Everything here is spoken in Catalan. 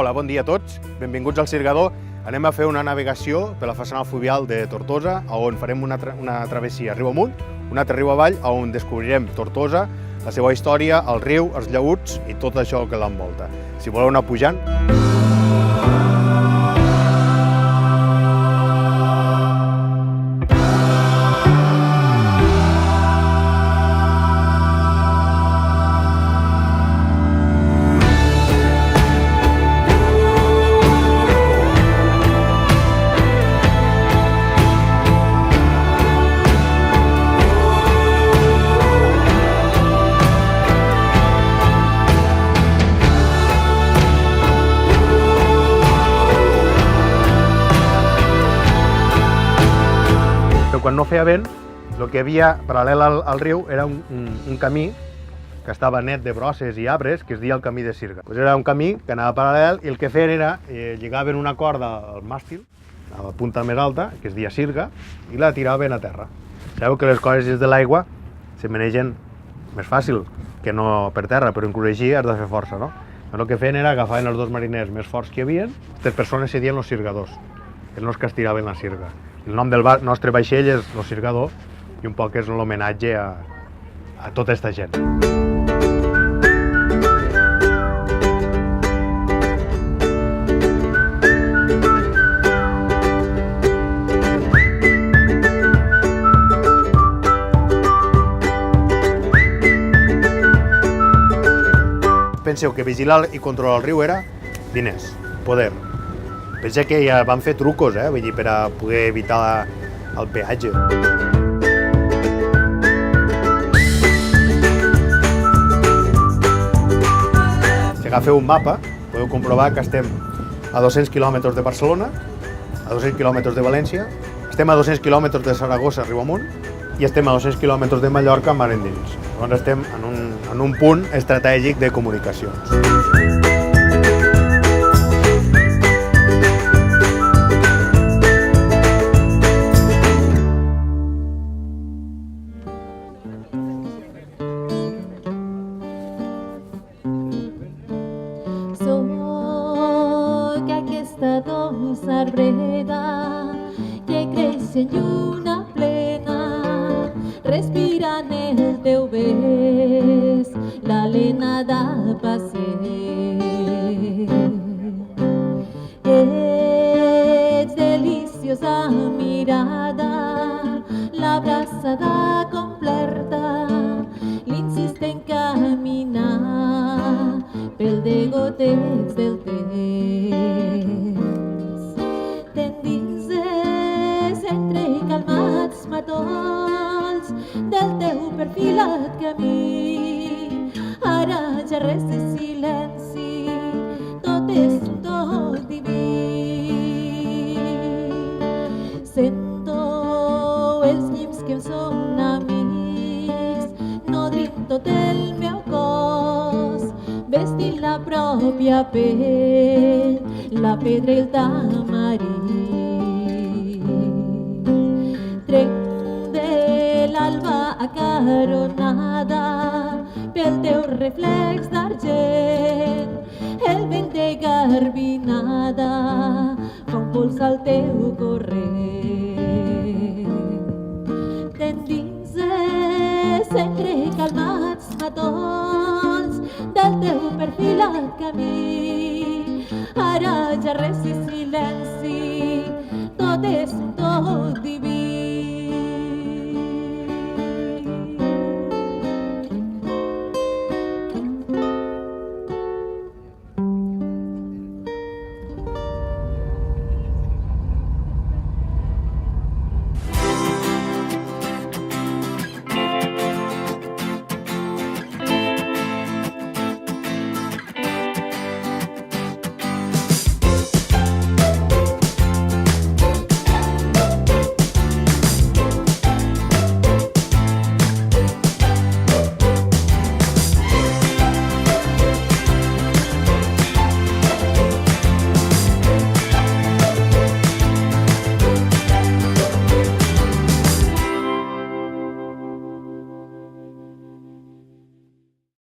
Hola, bon dia a tots. Benvinguts al Sirgador. Anem a fer una navegació per la façana fluvial de Tortosa, on farem una travessia riu amunt, una altra riu avall, on descobrirem Tortosa, la seva història, el riu, els llaüts i tot això que l'envolta. Si voleu anar pujant... Quan no feia vent, el que havia paral·lel al riu era un camí que estava net de brosses i arbres, que es deia el camí de Sirga. Era un camí que anava paral·lel i el que feien era lligaven una corda al màstil, a la punta més alta, que es deia Sirga, i la tiraven a terra. Sabeu que les coses des de l'aigua se manegen més fàcil que no per terra, però inclús així has de fer força, no? El que feien era agafaven els dos mariners més forts que hi havia, aquestes persones se deien los sirgadors, que no els que estiraven la sirga. El nom del nostre vaixell és el Sirgador i un poc és l'homenatge a tota aquesta gent. Penseu que vigilar i controlar el riu era diners, poder. Pensa que ja van fer trucos, vull dir, per a poder evitar el peatge. Si agafeu un mapa, podeu comprovar que estem a 200 quilòmetres de Barcelona, a 200 quilòmetres de València, estem a 200 quilòmetres de Saragossa, riu amunt, i estem a 200 quilòmetres de Mallorca, mar endins. Llavors estem en un punt estratègic de comunicacions. Arbreda que creix en lluna plena, respirant el teu bes, l'alena de passer. Ets deliciosa mirada, l'abraçada completa, l'insistent caminar pel degoteig del temps. T'endinses entre calmats matols del teu perfilat camí. Ara ja res de silenci, tot és un toc diví. Sento els llims que em són amics, nodrint tot el meu cos, vestint la pròpia pell, la pedra i el tamarí. Trenc de l'alba acaronada pel teu reflex d'argent, el vent de garbinada fa un pols al teu corrent. T'endinses entre calmats matols del teu perfilat camí. Ara ja res és silenci, tot és un tot diví.